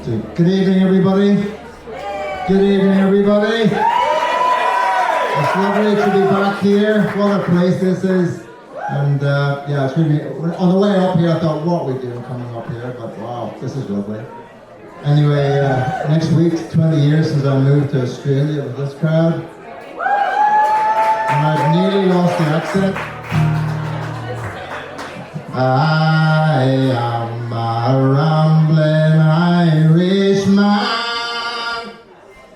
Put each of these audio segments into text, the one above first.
to. Good evening, everybody. Good evening, everybody. It's lovely to be back here. What a place this is. And yeah, it's really, on the way up here, I thought, what are we doing coming up here? But wow, this is lovely. Anyway, next week, 20 years since I moved to Australia with this crowd. And I've nearly lost the accent. I am a rambling Irishman.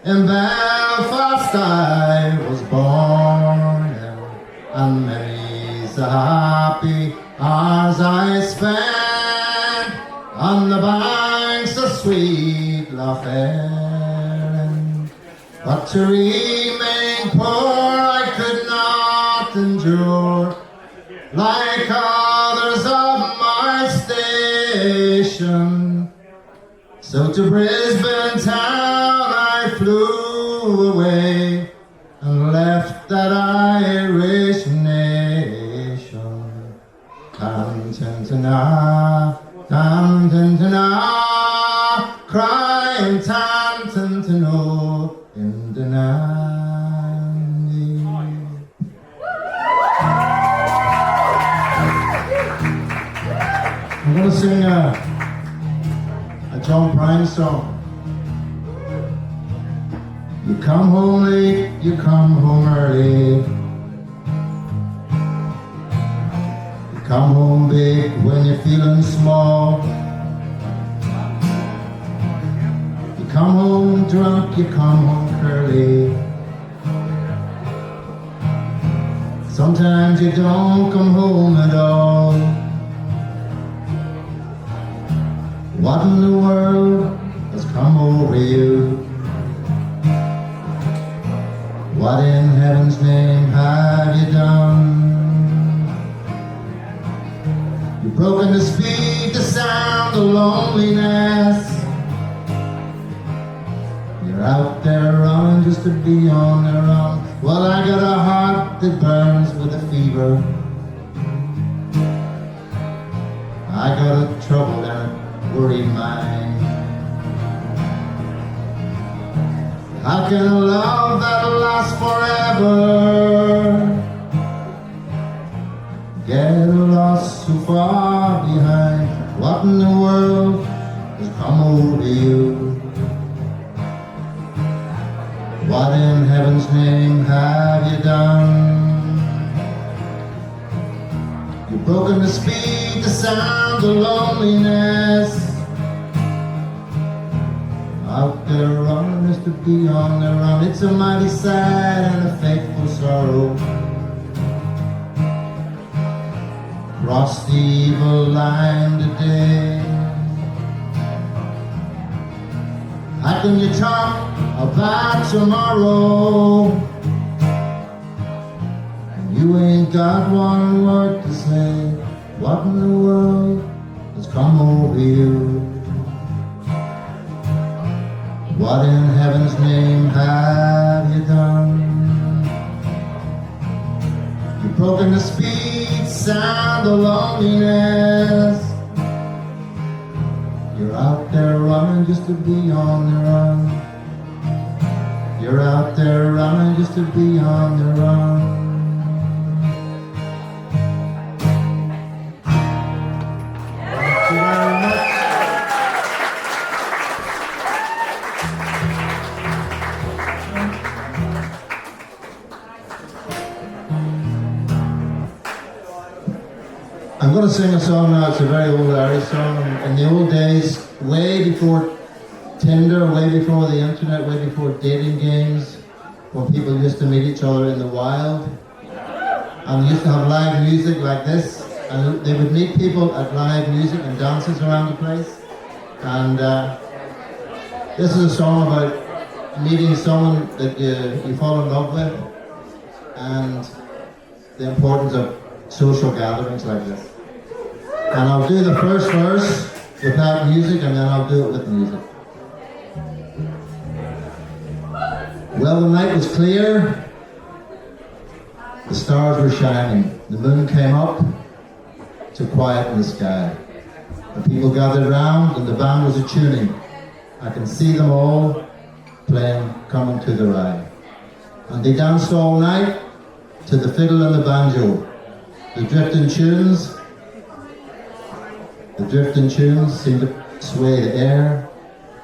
In Belfast I was born, and many's the happy hours I spent on the banks of sweet Lough Erne. But to remain poor I could not endure, like others of my station. So to Brisbane town I flew away, and left that Irish nation. Tam-tam-ta-na, tam-tam-ta-na, crying tam-tam-ta-no in the night. I'm going to sing a John Prine song. You come home late, you come home early. You come home big when you're feeling small. You come home drunk, you come home curly. Sometimes you don't come home at all. What in the world has come over you? What in heaven's name have you done? You've broken the speed, the sound, the loneliness. You're out there running just to be on the run. Well, I got a heart that burns with a fever. I got a troubled and a worried mind. How can a love that'll last forever get lost so far behind? What in the world has come over you? What in heaven's name have you done? You've broken the speed, the sound, the loneliness. Out there running is to be on the run. It's a mighty sad and a faithful sorrow. Cross the evil line today. How can you talk about tomorrow? You ain't got one word to say. What in the world has come over you? What in heaven's name have you done? You've broken the speed, sound, the loneliness. You're out there running just to be on the run. You're out there running just to be on the run. I'm going to sing a song now. It's a very old Irish song. In the old days, way before Tinder, way before the internet, way before dating games, when people used to meet each other in the wild, and used to have live music like this, and they would meet people at live music and dances around the place. And this is a song about meeting someone that you fall in love with, and the importance of social gatherings like this. And I'll do the first verse without music, and then I'll do it with music. Well, the night was clear, the stars were shining, the moon came up to quieten the sky. The people gathered round and the band was a tuning. I can see them all playing Coming to the Rye. And they danced all night to the fiddle and the banjo. The drifting tunes seem to sway the air.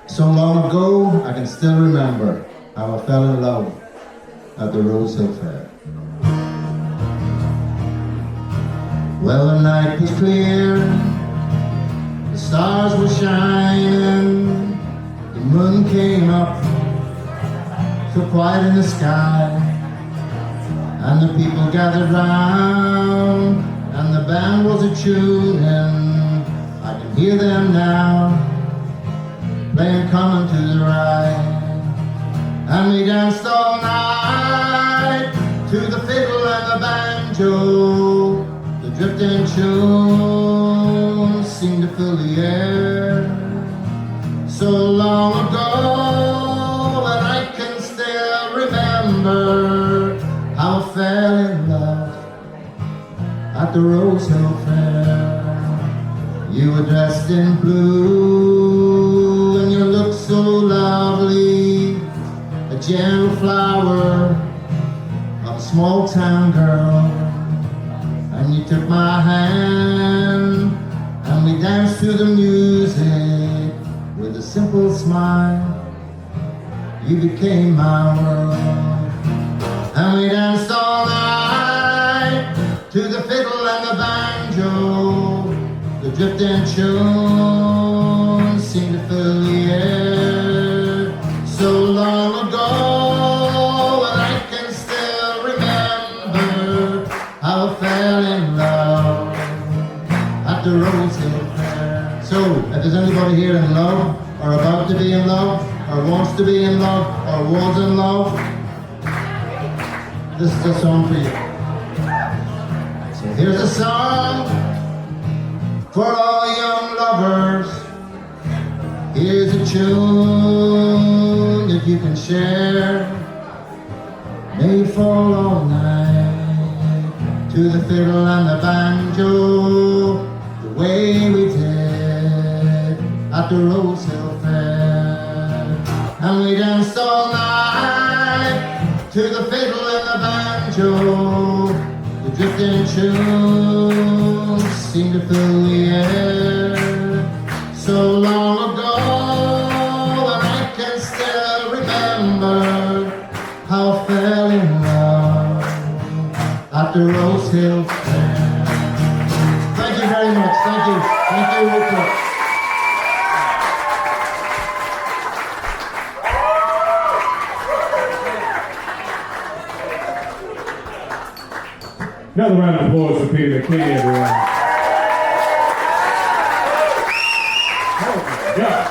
So long ago, I can still remember how I fell in love at the Rose Hill Fair. Well, the night was clear, the stars were shining, the moon came up so quiet in the sky, and the people gathered round, and the band was a-tuning. I can hear them now, playing Coming to the Rye. And we danced all night to the fiddle and the banjo. The drifting tunes seemed to fill the air. So long ago, and I can still remember how I fell in love at the Rose Hill Fair. You were dressed in blue and you looked so lovely, a gentle flower of a small town girl. And you took my hand and we danced to the music with a simple smile. You became my world. And we danced all night to the fiddle and the banjo. The drifting tunes seemed to fill the air. So long ago, and I can still remember how I fell in love at the Rose Hill Fair. So, if there's anybody here in love, or about to be in love, or wants to be in love, or was in love, this is a song for you. So here's a song for all young lovers. Here's a tune that you can share. May fall all night to the fiddle and the banjo, the way we did at the Rose Hill Fair. And we danced all night to the fiddle and the banjo. The drifting tunes seem to fill the air. So long ago, and I can still remember how I fell in love at the Rose Hill Fair. Thank you very much. Thank you. Thank you, Rupert. Another round of applause for Peter McKinney, everyone. Oh my God.